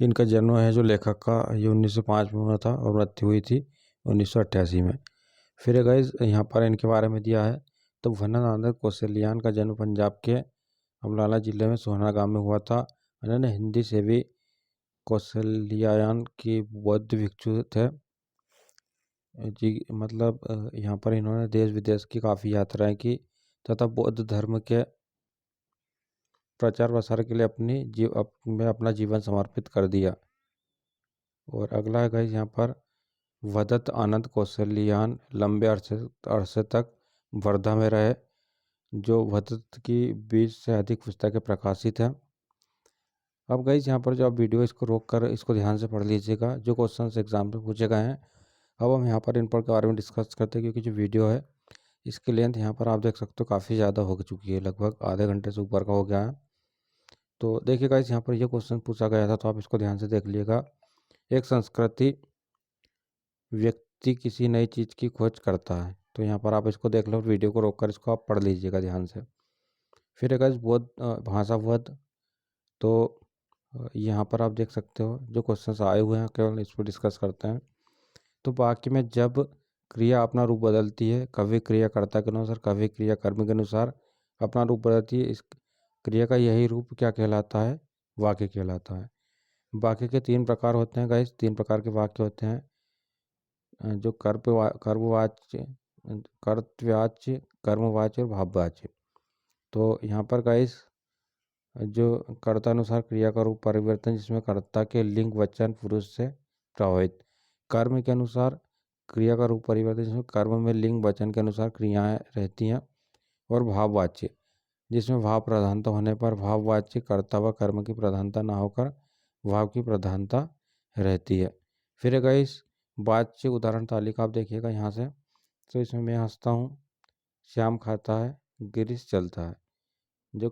इनका जन्म है जो लेखक का ये 1905 में हुआ था और मृत्यु हुई थी 1988 में। फिर गाइस यहाँ पर इनके बारे में दिया है। तो वदंत आनंद कौशल्यान का जन्म पंजाब के अम्बाला जिले में सोहना गांव में हुआ था। इन्होंने हिंदी सेवी कौशल्यान की बौद्ध भिक्षु थे जी। मतलब यहाँ पर इन्होंने देश विदेश की काफ़ी यात्राएं की तथा बौद्ध धर्म के प्रचार प्रसार के लिए अपना जीवन समर्पित कर दिया। और अगला है गाइस यहाँ पर वदंत आनंद कौशल्यान लंबे अरसे तक वर्धा में रहे, जो वदंत की 20 से अधिक पुस्तकें प्रकाशित हैं। अब गाइस यहाँ पर जो आप वीडियो इसको रोक कर इसको ध्यान से पढ़ लीजिएगा, जो क्वेश्चंस एग्जाम में पूछे गए हैं। अब हम यहाँ पर इन पर के बारे में डिस्कस करते हैं, क्योंकि जो वीडियो है इसकी लेंथ यहाँ पर आप देख सकते हो काफ़ी ज़्यादा हो चुकी है, लगभग आधे घंटे से ऊपर का हो गया है। तो देखिए गाइस यहाँ पर ये क्वेश्चन पूछा गया था, तो आप इसको ध्यान से देख लीजिएगा। एक संस्कृति व्यक्ति किसी नई चीज़ की खोज करता है। तो यहाँ पर आप इसको देख लो, वीडियो को रोक कर इसको आप पढ़ लीजिएगा ध्यान से। फिर है गाइस बौद्ध भाषावद। तो यहाँ पर आप देख सकते हो जो क्वेश्चंस आए हुए हैं, केवल इस पर डिस्कस करते हैं। तो वाक्य में जब क्रिया अपना रूप बदलती है, कभी क्रिया कर्ता के अनुसार, कभी क्रिया कर्म के अनुसार अपना रूप बदलती है, इस क्रिया का यही रूप क्या कहलाता है? वाक्य कहलाता है। वाक्य के 3 प्रकार होते हैं गाइस, 3 प्रकार के वाक्य होते हैं, जो कर्मवाच्य, कर्तव्यवाच्य, कर्मवाच्य और भाववाच्य। तो यहाँ पर गाइस जो कर्ता अनुसार क्रिया का रूप परिवर्तन, जिसमें कर्ता के लिंग वचन पुरुष से प्रभावित। कर्म के अनुसार क्रिया का रूप परिवर्तन, जिसमें कर्म में लिंग वचन के अनुसार क्रियाएं रहती हैं। और भाववाच्य, जिसमें भाव प्रधानता होने पर भाववाच्य कर्ता व कर्म की प्रधानता ना होकर भाव की प्रधानता रहती है। फिर गाइस वाच्य उदाहरण तालिका आप देखिएगा यहाँ से। तो इसमें मैं हंसता हूँ, श्याम खाता है, गिरीश चलता है, जो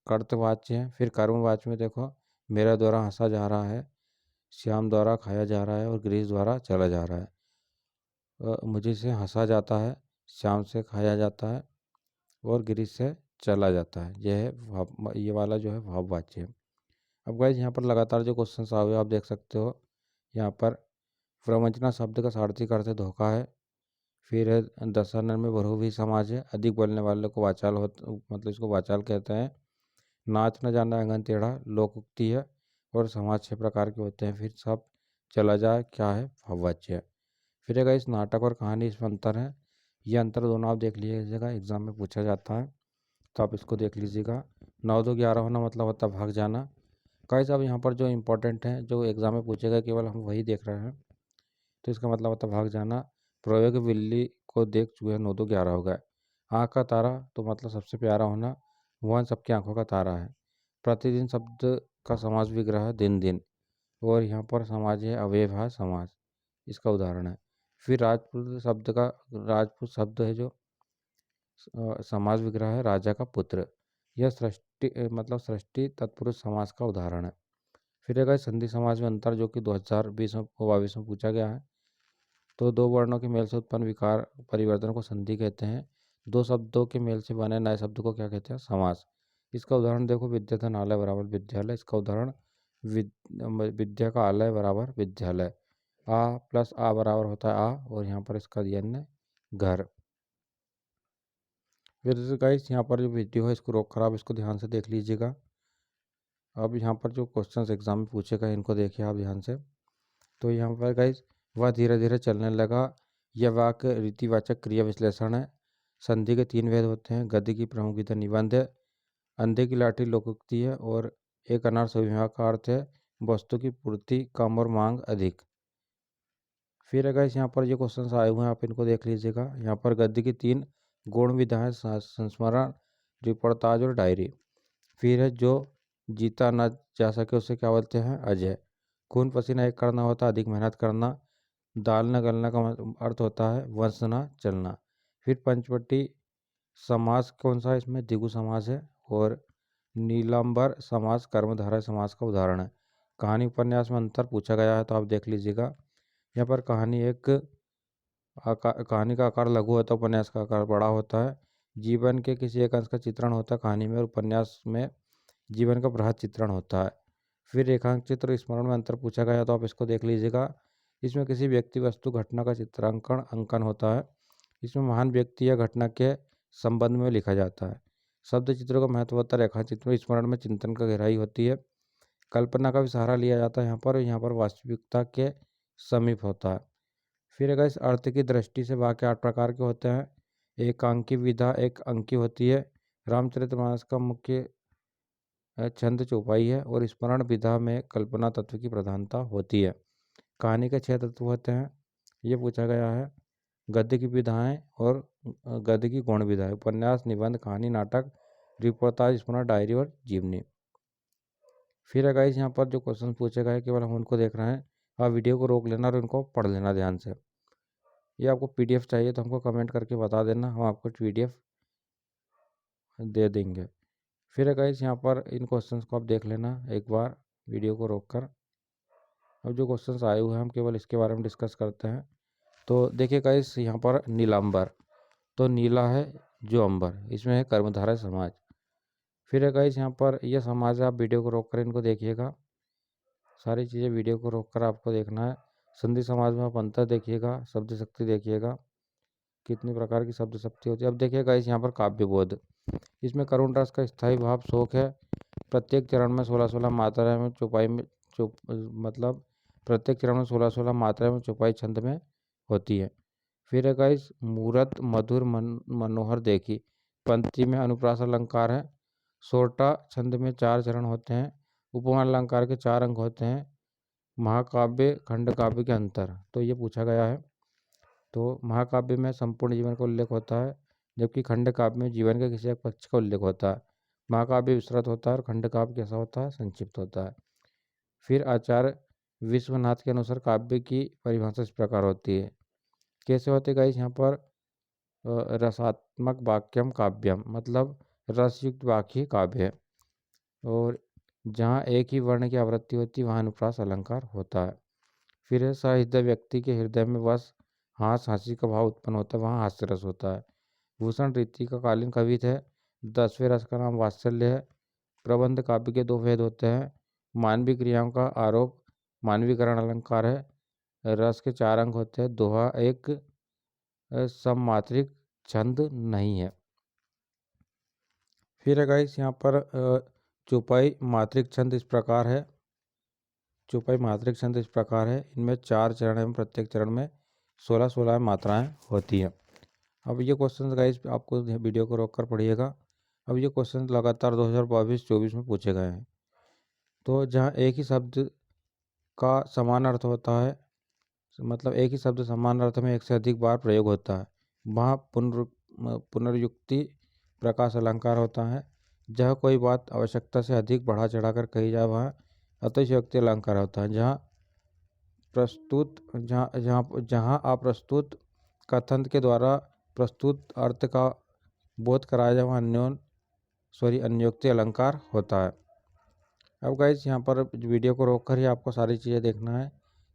कर्तवाच्य है। फिर कर्मवाच्य में देखो, मेरा द्वारा हंसा जा रहा है, श्याम द्वारा खाया जा रहा है और गिरीश द्वारा चला जा रहा है। मुझे से हंसा जाता है, श्याम से खाया जाता है और गिरीश से चला जाता है। यह है ये वाला जो है भाववाच्य है। अब गाइस यहाँ पर लगातार जो क्वेश्चन आए हुए आप देख सकते हो। यहाँ पर प्रवंचना शब्द का सार्थक अर्थ धोखा है। फिर है दशानन में बहुव्रीहि समाज है, अधिक बोलने वाले को वाचाल मतलब इसको वाचाल कहते हैं। नाच न जाना आंगन टेढ़ा लोकोक्ति है। और समाज 6 प्रकार के होते हैं। फिर सब चला जाए क्या है भाववाच्य। फिर है गाइस नाटक और कहानी, इसमें अंतर है। ये अंतर दोनों आप देख लीजिएगा, एग्जाम में पूछा जाता है तो आप इसको देख लीजिएगा। 9 2 11 होना मतलब होता है भाग जाना। गाइस अब यहाँ पर जो इंपॉर्टेंट है जो एग्जाम में पूछेगा केवल हम वही देख रहे हैं, तो इसका मतलब होता है भाग जाना। प्रयोग बिल्ली को देख चूहे 9 2 11 हो गए। आँख का तारा तो मतलब सबसे प्यारा होना, वह सबकी आंखों का तारा है। प्रतिदिन शब्द का समास विग्रह है दिन दिन, और यहाँ पर समाज है अवयव है समाज, इसका उदाहरण है। फिर राजपूत शब्द है जो समाज विग्रह है राजा का पुत्र। यह मतलब सृष्टि तत्पुरुष समाज का उदाहरण है। फिर एक संधि समाज में अंतर जो कि 2020 में 22 में पूछा गया है। तो दो वर्णों के मेल से उत्पन्न विकार परिवर्तन को संधि कहते हैं। दो शब्दों के मेल से बने नए शब्द को क्या कहते हैं समास। इसका उदाहरण देखो, विद्याधन आलय बराबर विद्यालय। इसका उदाहरण विद्या का आलय बराबर विद्यालय। आ प्लस आ बराबर होता है आ, और यहाँ पर इसका दिया घर। फिर गाइस यहाँ पर जो वीडियो है इसको रोक कर आप इसको ध्यान से देख लीजिएगा। अब यहाँ पर जो क्वेश्चंस एग्जाम में पूछेगा इनको देखिए आप ध्यान से। तो यहाँ पर गाइस वह धीरे धीरे चलने लगा, यह वाक्य रीतिवाचक क्रिया विश्लेषण है। संधि के 3 भेद होते हैं, गद्य की प्रमुख विधा निबंध है, अंधे की लाठी लोकोक्ति है, और एक अनार स्वविभाग का अर्थ है वस्तु की पूर्ति कम और मांग अधिक। फिर अगर यहाँ पर जो क्वेश्चन आए हुए हैं आप इनको देख लीजिएगा। यहाँ पर गद्य की 3 गुण विधाएं, संस्मरण, रिपोर्टाज और डायरी। फिर है जो जीता न जा सके उसे क्या बोलते हैं अजय। खून पसीना एक करना होता है अधिक मेहनत करना। दाल न गलना का अर्थ होता है वंश न चलना। फिर पंचवटी समास कौन सा है, इसमें द्विगु समास है। और नीलांबर समास कर्मधारय समास का उदाहरण है। कहानी उपन्यास में अंतर पूछा गया है तो आप देख लीजिएगा। यहाँ पर कहानी का आकार लघु होता है, उपन्यास का आकार बड़ा होता है। जीवन के किसी एक अंश का चित्रण होता है कहानी में, और उपन्यास में जीवन का बृहद चित्रण होता है। फिर रेखांक चित्र स्मरण में अंतर पूछा गया तो आप इसको देख लीजिएगा। इसमें किसी व्यक्ति वस्तु घटना का चित्रांकन अंकन होता है। इसमें महान व्यक्ति या घटना के संबंध में लिखा जाता है। शब्द चित्रों का महत्व होता है रेखा चित्र में, स्मरण में चिंतन का गहराई होती है। कल्पना का भी सहारा लिया जाता है यहाँ पर वास्तविकता के समीप होता है। फिर अगर इस अर्थ की दृष्टि से वाक्य 8 प्रकार के होते हैं। एक अंकी विधा एक अंकी होती है। रामचरितमानस का मुख्य छंद चौपाई है, और स्मरण विधा में कल्पना तत्व की प्रधानता होती है। कहानी के 6 तत्व होते हैं, ये पूछा गया है। गद्य की विधाएं और गद्य की गौण विधाएं, उपन्यास, निबंध, कहानी, नाटक, रिपोर्टाज, स्मरण, डायरी और जीवनी। फिर है गाइस यहाँ पर जो क्वेश्चन पूछे गए केवल हम उनको देख रहे हैं। आप वीडियो को रोक लेना और उनको पढ़ लेना ध्यान से। ये आपको पीडीएफ चाहिए तो हमको कमेंट करके बता देना, हम आपको पीडीएफ दे देंगे। फिर है गाइस यहाँ पर इन क्वेश्चंस को आप देख लेना एक बार वीडियो को रोककर। अब जो क्वेश्चंस आए हुए हैं हम केवल इसके बारे में डिस्कस करते हैं। तो देखिए गाइस यहाँ पर नीलांबर, तो नीला है जो अंबर, इसमें है कर्मधारय समाज। फिर है गाइस यहाँ पर यह समाज है, आप वीडियो को रोक कर इनको देखिएगा। सारी चीज़ें वीडियो को रोककर आपको देखना है। संधि समाज में आप अंतर देखिएगा, शब्द शक्ति देखिएगा, कितनी प्रकार की शब्द शक्ति होती है। अब देखिएगा इस यहाँ पर काव्य बोध, इसमें करुण रस का स्थायी भाव शोक है। प्रत्येक चरण में 16-16 मात्रा में चौपाई में मतलब प्रत्येक चरण में 16-16 मात्रा में चौपाई छंद में होती है। फिर है गाइस मूर्त मधुर मनोहर देखी, पंक्ति में अनुप्रास अलंकार है। सोरठा छंद में 4 चरण होते हैं। उपमान अलंकार के 4 अंग होते हैं। महाकाव्य खंड काव्य के अंतर, तो ये पूछा गया है। तो महाकाव्य में संपूर्ण जीवन का उल्लेख होता है, जबकि खंड काव्य में जीवन के किसी एक पक्ष का उल्लेख होता है। महाकाव्य विस्तृत होता है और खंड काव्य कैसा होता है संक्षिप्त होता है। फिर आचार्य विश्वनाथ के अनुसार काव्य की परिभाषा इस प्रकार होती है। कैसे होते गाइस यहाँ पर रसात्मक वाक्यम काव्यम, मतलब रसयुक्त वाक्य काव्य है। और जहाँ एक ही वर्ण की आवृत्ति होती है वहाँ अनुप्रास अलंकार होता है। फिर है सहृदय व्यक्ति के हृदय में बस हंसी का भाव उत्पन्न होता है, वहाँ हास्य रस होता है। भूषण रीति का कालीन कवि थे। 10वें रस का नाम वात्सल्य है। प्रबंध काव्य के 2 भेद होते हैं। मानवीय क्रियाओं का आरोप मानवीकरण अलंकार है। रस के 4 अंग होते हैं। दोहा एक सममात्रिक छंद नहीं है। फिर है गाइस यहाँ पर चौपाई मात्रिक छंद इस प्रकार है। चौपाई मात्रिक छंद इस प्रकार है, इनमें 4 चरण एवं प्रत्येक चरण में 16-16 मात्राएं होती हैं। अब ये क्वेश्चन गाइस आपको वीडियो को रोक कर पढ़िएगा। अब ये क्वेश्चन लगातार 2022-24 में पूछे गए हैं। तो जहाँ एक ही शब्द का समान अर्थ होता है, मतलब एक ही शब्द समान अर्थ में एक से अधिक बार प्रयोग होता है, वहाँ पुनर्युक्ति प्रकाश अलंकार होता है। जहाँ कोई बात आवश्यकता से अधिक बढ़ा चढ़ाकर कही जाए वहाँ अतिशयोक्ति अलंकार होता है। जहाँ अप्रस्तुत कथन के द्वारा प्रस्तुत अर्थ का बोध कराया जाए वहाँ अन्योक्ति अलंकार होता है। अब गाइस यहाँ पर वीडियो को रोक कर ही आपको सारी चीज़ें देखना है,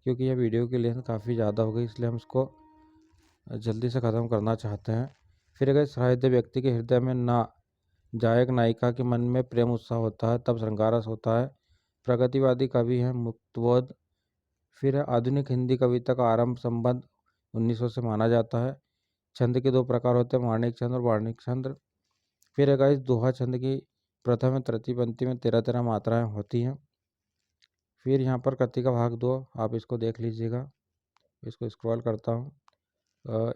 क्योंकि यह वीडियो की लेंथ काफ़ी ज़्यादा हो गई, इसलिए हम इसको जल्दी से ख़त्म करना चाहते हैं। फिर अगर सहृदय व्यक्ति के हृदय में नायक नायिका के मन में प्रेम उत्साह होता है तब श्रृंगारस होता है। प्रगतिवादी कवि हैं मुक्तबोध। फिर है आधुनिक हिंदी कविता का आरंभ संबंध 1900 से माना जाता है। छंद के 2 प्रकार होते हैं, माणिक छंद और वार्णिक छंद। फिर है गाइस दोहा छंद की प्रथम एवं तृतीय पंक्ति में 13-13 मात्राएं होती हैं। फिर यहाँ पर कृति का भाग 2 आप इसको देख लीजिएगा, इसको स्क्रॉल करता हूँ।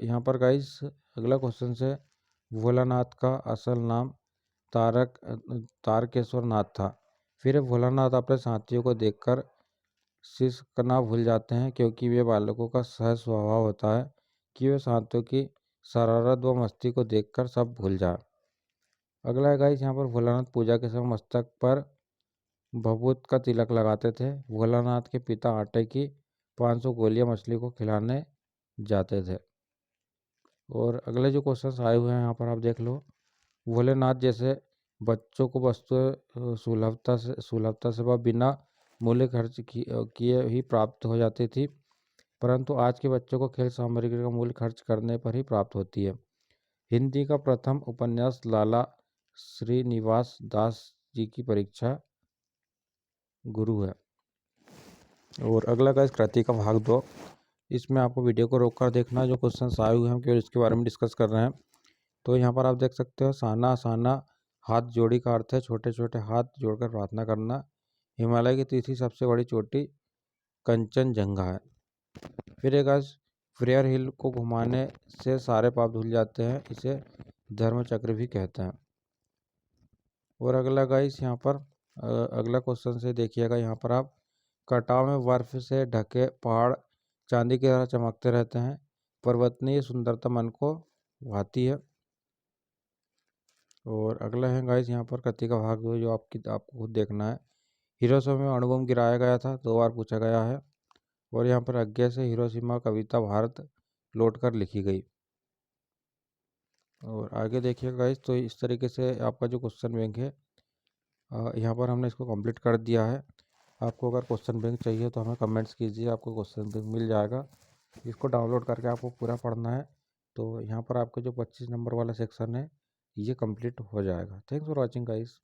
यहाँ पर गाइस अगला क्वेश्चन से भोलानाथ का असल नाम तारकेश्वर नाथ था। फिर भोलानाथ अपने साथियों को देखकर सिसकना भूल जाते हैं, क्योंकि वे बालकों का सहज स्वभाव होता है कि वे साथियों की शरारत व मस्ती को देखकर सब भूल जाए। अगला है गाइस यहाँ पर भोलानाथ पूजा के समय मस्तक पर भभूत का तिलक लगाते थे। भोलानाथ के पिता आटे की 500 गोलियां मछली को खिलाने जाते थे। और अगले जो क्वेश्चन आए हुए हैं यहाँ पर आप देख लो। भोलेनाथ जैसे बच्चों को वस्तुएं सुलभता से व बिना मूल्य खर्च किए ही प्राप्त हो जाती थी, परंतु आज के बच्चों को खेल सामग्री का मूल्य खर्च करने पर ही प्राप्त होती है। हिंदी का प्रथम उपन्यास लाला श्रीनिवास दास जी की परीक्षा गुरु है। और अगला का इस कृति का भाग 2, इसमें आपको वीडियो को रोककर देखना है। जो क्वेश्चन आए हुए हैं हम केवल इसके बारे में डिस्कस कर रहे हैं। तो यहाँ पर आप देख सकते हो साना साना हाथ जोड़ी का अर्थ है छोटे छोटे हाथ जोड़कर प्रार्थना करना। हिमालय की तीसरी सबसे बड़ी चोटी कंचनजंगा है। फिर एक आज फ्रेयर हिल को घुमाने से सारे पाप धुल जाते हैं, इसे धर्म चक्र भी कहते हैं। और अगला गाइस यहाँ पर अगला क्वेश्चन से देखिएगा। यहाँ पर आप कटाव में बर्फ से ढके पहाड़ चांदी की तरह चमकते रहते हैं, पर्वतनीय सुंदरता मन को भाती है। और अगला है गाइस यहाँ पर कृति का भाग 2 जो आपको खुद देखना है। हिरोशिमा में अणुबम गिराया गया था 2 बार पूछा गया है। और यहाँ पर आज्ञा से हिरोशिमा कविता भारत लौटकर लिखी गई। और आगे देखिएगा गाइस, तो इस तरीके से आपका जो क्वेश्चन बैंक है यहाँ पर हमने इसको कंप्लीट कर दिया है। आपको अगर क्वेश्चन बैंक चाहिए तो हमें कमेंट्स कीजिए, आपको क्वेश्चन बैंक मिल जाएगा। इसको डाउनलोड करके आपको पूरा पढ़ना है। तो यहाँ पर आपका जो 25 नंबर वाला सेक्शन है ये कंप्लीट हो जाएगा। Thanks for watching guys.